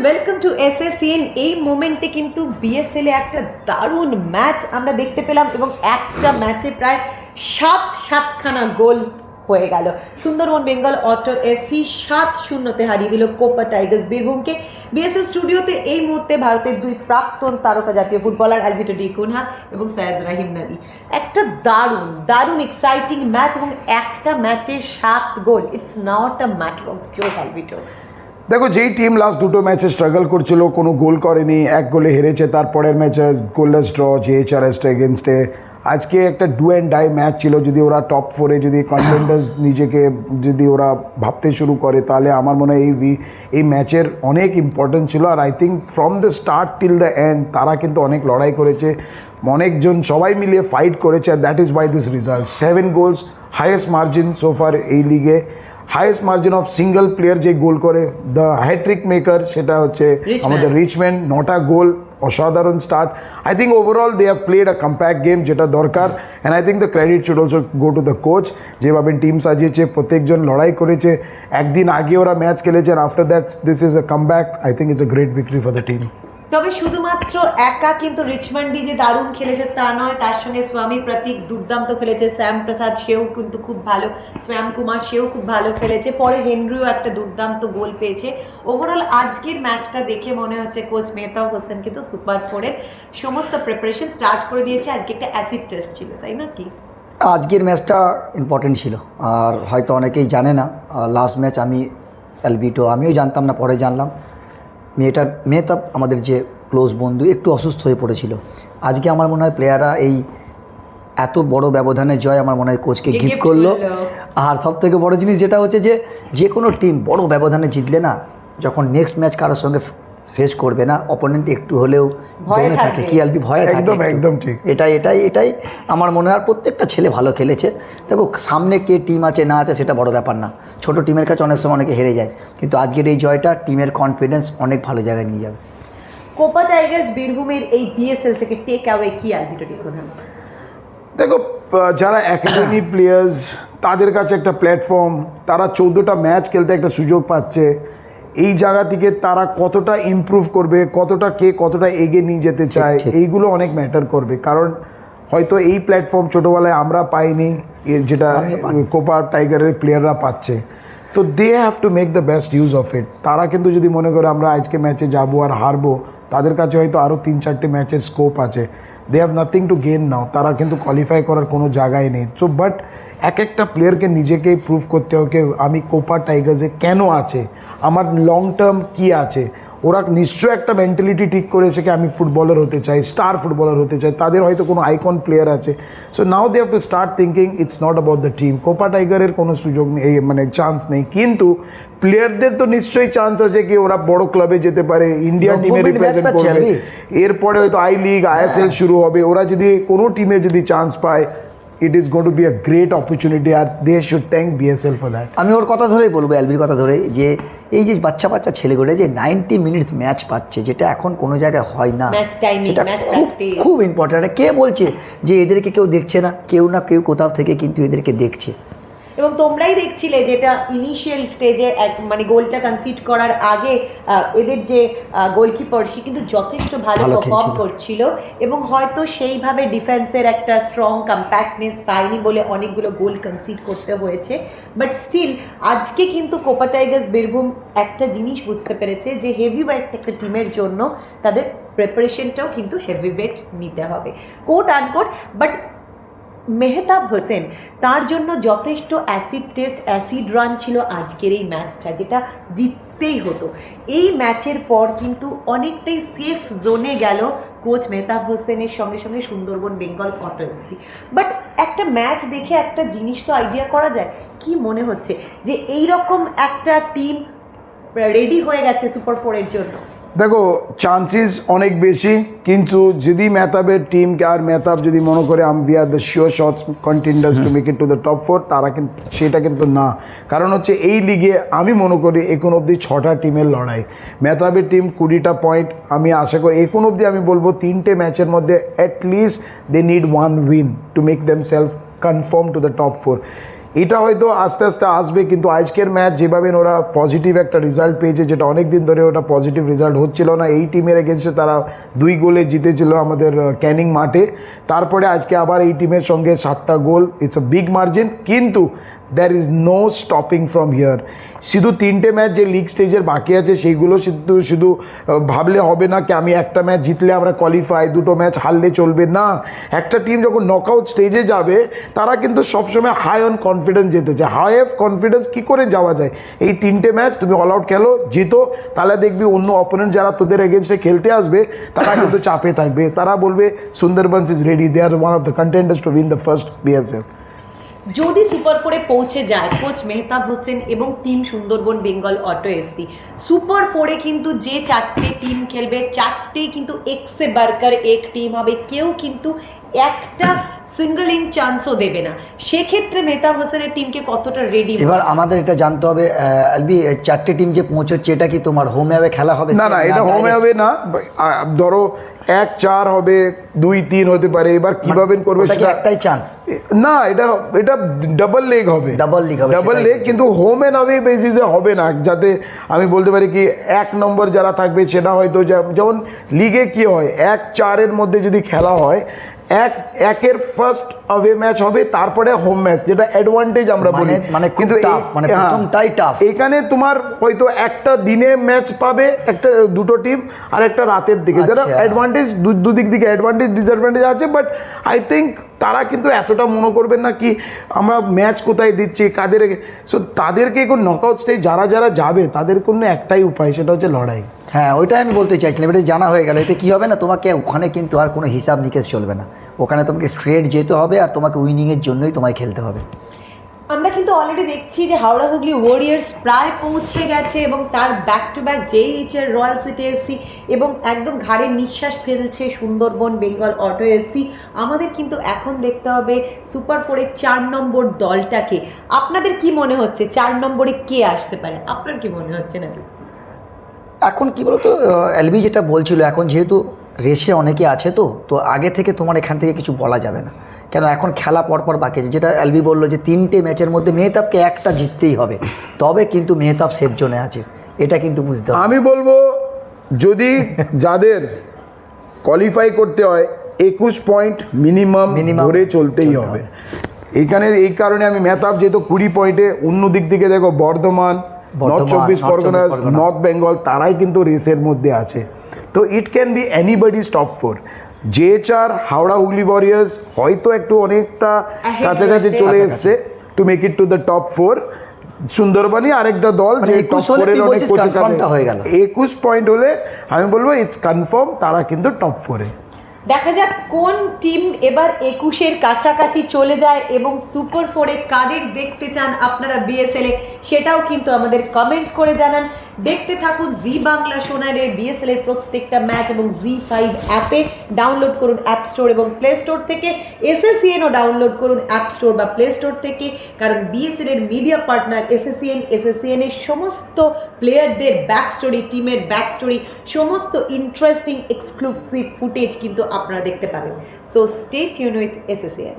Welcome to এসএসসিএন। এই মোমেন্টে কিন্তু বিএসএল এ একটা দারুণ ম্যাচ আমরা দেখতে পেলাম এবং একটা ম্যাচে প্রায় সাতখানা গোল হয়ে গেল। সুন্দরবন বেঙ্গল অটো এফসি 7-0-তে হারিয়ে দিল কোপা টাইগার্স বীরভূমকে। বিএসএল স্টুডিওতে এই মুহূর্তে ভারতের দুই প্রাক্তন তারকা জাতীয় ফুটবলার অ্যালভিটো ডি কুনহা এবং সৈয়দ রাহিম নবী। একটা দারুণ এক্সাইটিং ম্যাচ এবং একটা ম্যাচে 7 গোল। It's not a matter of joke Alvito. দেখো, যেই টিম লাস্ট দুটো ম্যাচে স্ট্রাগল করছিল, কোনো গোল করেনি, এক গোলে হেরেছে, তারপরের ম্যাচে গোললেস ড্র জিএইচআরএস এগেনস্টে। আজকে একটা ডু অ্যান্ড ডাই ম্যাচ ছিল। যদি ওরা টপ 4-এ যদি কন্টেন্ডার্স নিজেকে যদি ওরা ভাবতে শুরু করে, তাহলে আমার মনে হয় এই ম্যাচের অনেক ইম্পর্টেন্ট ছিল। আর I think from the start till the end তারা কিন্তু অনেক লড়াই করেছে, অনেকজন সবাই মিলিয়ে ফাইট করেছে। আর that is by this result. 7 goals, highest margin so far এই লিগে, highest margin of single player যে গোল করে। দ্য হ্যাট্রিক মেকার সেটা হচ্ছে আমাদের রিচম্যান্ড, 9টা গোল, অসাধারণ start. I think overall they have played a compact game, যেটা দরকার। And I think the credit should also go to the coach, যেভাবে টিম সাজিয়েছে, প্রত্যেকজন লড়াই করেছে। একদিন আগে ওরা ম্যাচ খেলেছে, after that this is a comeback. I think it's a great victory for the team. তবে শুধুমাত্র একা কিন্তু রিচমন্ডি যে দারুণ খেলেছে তা নয়, তার সঙ্গে স্বামী প্রতীক দুর্দান্ত খেলেছে, শ্যাম প্রসাদ সেও কিন্তু খুব ভালো, শ্যাম কুমার সেও খুব ভালো খেলেছে, পরে হেনরিও একটা দুর্দান্ত গোল পেয়েছে। ওভারঅল আজকের ম্যাচটা দেখে মনে হচ্ছে কোচ মেহতাব হোসেন কিন্তু সুপার 4-এর সমস্ত প্রিপারেশন স্টার্ট করে দিয়েছে। আজকে একটা অ্যাসিড টেস্ট ছিল, তাই না? কি আজকের ম্যাচটা ইম্পর্টেন্ট ছিল। আর হয়তো অনেকেই জানে না, লাস্ট ম্যাচ আমিও জানতাম না, পরে জানলাম মেহতাব আমাদের যে ক্লোজ বন্ধু একটু অসুস্থ হয়ে পড়েছিল। আজকে আমার মনে হয় প্লেয়াররা এই এত বড় ব্যবধানে জয় আমার মনে হয় কোচকে গিফট করলো। আর সবথেকে বড় জিনিস যেটা হচ্ছে যে কোনো টিম বড় ব্যবধানে জিতলে না, যখন নেক্সট ম্যাচ কারোর সঙ্গে ফেস করবে না, অপোনেন্ট একটু হলেও দমে থাকে, কিআলবি ভয়ে থাকে। একদম ঠিক। এটাই আমার মনে হয়। আর প্রত্যেকটা ছেলে ভালো খেলেছে। দেখো, সামনে কে টিম আছে না আছে সেটা বড় ব্যাপার না, ছোট টিমের কাছে অনেক সময় অনেকে হেরে যায়, কিন্তু আজকের এই জয়টা টিমের কনফিডেন্স অনেক ভালো জায়গায় নিয়ে যাবে। কোপা টাইগার্স বীরভূমের এই বিএসএল থেকে টেক অ্যাওয়ে কি অ্যালভিটো ডি কুনহা? দেখো, যারা একাডেমি প্লেয়ার্স, তাদের কাছে একটা প্ল্যাটফর্ম, তারা 14টা ম্যাচ খেলতে একটা সুযোগ পাচ্ছে। এই জায়গা থেকে তারা কতটা ইমপ্রুভ করবে, কতটা এগিয়ে নিয়ে যেতে চায়, এইগুলো অনেক ম্যাটার করবে। কারণ হয়তো এই প্ল্যাটফর্ম ছোটোবেলায় আমরা পাইনি, যেটা কোপা টাইগারের প্লেয়াররা পাচ্ছে। তো they have to make the best use of it. তারা কিন্তু যদি মনে করে আমরা আজকে ম্যাচে যাবো আর হারবো, তাদের কাছে হয়তো আরও 3-4টে ম্যাচের স্কোপ আছে। They have nothing to gain now, তারা কিন্তু কোয়ালিফাই করার কোনো জায়গায় নেই। সো বাট একটা প্লেয়ারকে নিজেকেই প্রুভ করতে হবে আমি কোপা টাইগার্সে কেন আছে, আমার লং টার্ম কী আছে। ওরা নিশ্চয় একটা মেন্টালিটি ঠিক করেছে কি আমি ফুটবলার হতে চাই, স্টার ফুটবলার হতে চাই। তাদের হয়তো কোনো আইকন প্লেয়ার আছে। So now they have to start thinking it's not about the team. কোপা টাইগারের কোনো সুযোগ নেই, মানে চান্স নেই, কিন্তু প্লেয়ারদের তো নিশ্চয়ই চান্স আছে কি ওরা বড় ক্লাবে যেতে পারে, ইন্ডিয়া টিমে রিপ্রেজেন্ট করবে। এরপরে হয়তো আই লিগ, আইএসএল শুরু হবে। ওরা যদি কোনো টিমে যদি চান্স পায়, it is going to be a great opportunity. আর they should thank BSL for that. আমি ওর কথা ধরেই বলবো, অ্যালবির কথা ধরে, যে এই যে বাচ্চা ছেলেগুলো যে 90 মিনিটস ম্যাচ পাচ্ছে, যেটা এখন কোনো জায়গায় হয় না, সেটা খুব ইম্পর্টেন্ট। কে বলছে যে এদেরকে কেউ দেখছে না? কেউ না কেউ কোথাও থেকে কিন্তু এদেরকে দেখছে। এবং তোমরাই দেখছিলে যেটা ইনিশিয়াল স্টেজে মানে গোলটা কনসিড করার আগে এদের যে গোলকিপার সে কিন্তু যথেষ্ট ভালো পারফর্ম করছিল এবং হয়তো সেইভাবে ডিফেন্সের একটা স্ট্রং কম্প্যাক্টনেস পায়নি বলে অনেকগুলো গোল কনসিড করতে হয়েছে। বাট স্টিল আজকে কিন্তু কোপা টাইগার্স বীরভূম একটা জিনিস বুঝতে পেরেছে যে হেভি ওয়েট একটা টিমের জন্য তাদের প্রিপারেশনটাও কিন্তু হেভি ওয়েট নিতে হবে, coat unquote. But Mehtab Hossain তার জন্য যথেষ্ট অ্যাসিড রান ছিল আজকের এই ম্যাচটা, যেটা জিততেই হতো। এই ম্যাচের পর কিন্তু অনেকটাই সেফ জোনে গেল কোচ মেহতাব হোসেনের সঙ্গে সঙ্গে Sundarban Bengal auto FC. But একটা ম্যাচ দেখে একটা জিনিস তো আইডিয়া করা যায়, কি মনে হচ্ছে যে এই রকম একটা টিম রেডি হয়ে গেছে সুপার 4-এর জন্য? দেখো, চান্সেস অনেক বেশি, কিন্তু যদি মেহতাবের টিমকে আর মেহতাব যদি মনে করে we are the sure shots contenders to make it to the top 4, তারা কিন্তু সেটা কিন্তু না। কারণ হচ্ছে এই লিগে আমি মনে করি এখন অবধি 6টা টিমের লড়াই। মেহতাবের টিম 20টা পয়েন্ট। আমি আশা করি এখন অবধি আমি বলবো 3টে ম্যাচের মধ্যে at least they need 1 win to make themselves confirm to the top 4। এটা হয়তো আস্তে আস্তে আসবে, কিন্তু আজকের ম্যাচ যেভাবে ওরা পজিটিভ একটা রেজাল্ট পেয়েছে, যেটা অনেক দিন ধরে ওটা পজিটিভ রেজাল্ট হচ্ছিল না, এই টিমের এগেনস্টে তারা 2 গোলে জিতেছিল আমাদের ক্যানিং মাঠে, তারপরে আজকে আবার এই টিমের সঙ্গে 7টা goal, it's a big margin, কিন্তু there is no stopping from here. শুধু 3টে ম্যাচ যে লিগ স্টেজের বাকি আছে সেইগুলো শুধু ভাবলে হবে না কি আমি একটা ম্যাচ জিতলে আমরা কোয়ালিফাই, 2টো ম্যাচ হারলে চলবে না। একটা টিম যখন নকআউট স্টেজে যাবে তারা কিন্তু সবসময় হাই অন কনফিডেন্স যেতে চায়। হাই অফ কনফিডেন্স কী করে যাওয়া যায়? এই 3টে ম্যাচ তুমি অল আউট খেলো, জিতো, তাহলে দেখবি অন্য অপোনেন্ট যারা তোদের এগেনস্টে খেলতে আসবে তারা কিন্তু চাপে থাকবে, তারা বলবে Sundarbans is ready, they are one of the contenders to win the first BSF. যদি সুপার 4-এ পৌঁছে যায় কোচ মেহতাব হোসেন এবং team Sundarban Bengal auto FC, super 4-এ কিন্তু যে 4টে টিম খেলবে 4টেই কিন্তু এক সে বারকার এক টিম হবে, কেউ কিন্তু একটা সিঙ্গল ইন চান্সও দেবে না। সেক্ষেত্রে মেহতাব হোসেনের টিমকে কতটা রেডি? এবার আমাদের এটা জানতে হবে এলবি, 4টে টিম যে পৌঁছচ্ছে এটা কি তোমার হোম অ্যাওয়ে খেলা হবে? না, এটা হোম অ্যাওয়ে না, ধরো 1-4 হবে, 2-3 হতে পারে, এবার কিভাবে করবে সেটা একটাই চান্স না, এটা ডাবল লেগ হবে, ডাবল লেগ, কিন্তু হোম অ্যান্ড অ্যাওয়ে বেসিসে হবে না, যাতে আমি বলতে পারি কি 1 নম্বর যারা থাকবে সেটা হয়তো যেমন লিগে কি হয় 1-4-এর মধ্যে যদি খেলা হয়, একের ফার্স্ট অ্যাওয়ে ম্যাচ হবে, তারপরে হোম ম্যাচ, যেটা অ্যাডভান্টেজ আমরা বলি, কিন্তু প্রথমটাই টাফ। এখানে তোমার হয়তো একটা দিনে ম্যাচ পাবে একটা 2টো টিম, আর একটা রাতের দিকে, যারা অ্যাডভান্টেজ দুদিক দিকে অ্যাডভান্টেজ ডিসঅ্যাডভান্টেজ আছে, বাট আই থিঙ্ক তারা কিন্তু এতটা মনে করবেন না কি আমরা ম্যাচ কোথায় দিচ্ছি কাদের, সো তাদেরকে এখন নকআউট স্টেজ যারা যাবে তাদের কোনো একটাই উপায়, সেটা হচ্ছে লড়াই। হ্যাঁ, ওইটাই আমি বলতে চাইছিলাম, এটা জানা হয়ে গেল, এতে কী হবে না, তোমাকে ওখানে কিন্তু আর কোনো হিসাব নিকেশ চলবে না, ওখানে তোমাকে স্ট্রেট যেতে হবে আর তোমাকে উইনিংয়ের জন্যই তোমায় খেলতে হবে। আমরা কিন্তু অলরেডি দেখছি যে হাওড়া হুগলি ওয়ারিয়ার্স প্রায় পৌঁছে গেছে এবং তার back to back JHL royal city FC এবং একদম ঘাড়ে নিঃশ্বাস ফেলছে সুন্দরবন বেঙ্গল অটো এফসি। আমাদের কিন্তু এখন দেখতে হবে সুপার 4-এর 4 নম্বর দলটাকে। আপনাদের কি মনে হচ্ছে 4 নম্বরে কে আসতে পারে? আপনার কি মনে হচ্ছে নাকি? এখন কি বলতো এলবি যেটা বলছিল, এখন যেহেতু রেসে অনেকে আছে, তো আগে থেকে তোমার এখান থেকে কিছু বলা যাবে না, কেন এখন খেলা পরপর বাকি আছে। যেটা এলবি বললো যে 3টে ম্যাচের মধ্যে মেহতাবকে একটা জিততেই হবে, তবে কিন্তু মেহতাব সেফ জোনে আছে, এটা কিন্তু বুঝতে হবে। আমি বলবো যদি যাদের কোয়ালিফাই করতে হয় 21 পয়েন্ট মিনিমাম ধরে চলতেই হবে এখানে। এই কারণে আমি মেহতাব যেহেতু 20 পয়েন্টে, অন্য দিক থেকে দেখো বর্ধমান, নর্থ 24 পরগনাস, নর্থ বেঙ্গল, তারাই কিন্তু রেসের মধ্যে আছে। তো it can be anybody's top 4। JHR Howrah Hooghly warriors হয়তো একটু অনেকটা কাছাকাছি চলে এসছে two make it to the top 4। সুন্দরবনই আরেকটা দল, 21 পয়েন্ট হলে আমি বলবো ইটস কনফার্ম তারা কিন্তু টপ 4-এ। দেখা যাক কোন টিম এবার 21-এর কাছাকাছি চলে যায় এবং সুপার 4-এ কাদের দেখতে চান আপনারা BSL-এ, সেটাও কিন্তু আমাদের কমেন্ট করে জানান। দেখতে থাকুন জি বাংলা সোনারের BSL-এর প্রত্যেকটা ম্যাচ এবং Z5 অ্যাপে ডাউনলোড করুন অ্যাপ স্টোর এবং প্লে স্টোর থেকে, SSCNও ডাউনলোড করুন অ্যাপ স্টোর বা প্লে স্টোর থেকে, কারণ BSL-এর মিডিয়া পার্টনার SSCN-এর সমস্ত প্লেয়ারদের ব্যাক স্টোরি, টিমের ব্যাক স্টোরি, সমস্ত ইন্টারেস্টিং এক্সক্লুসিভ ফুটেজ কিন্তু আপনারা দেখতে পাবেন। So stay tune with SSCN।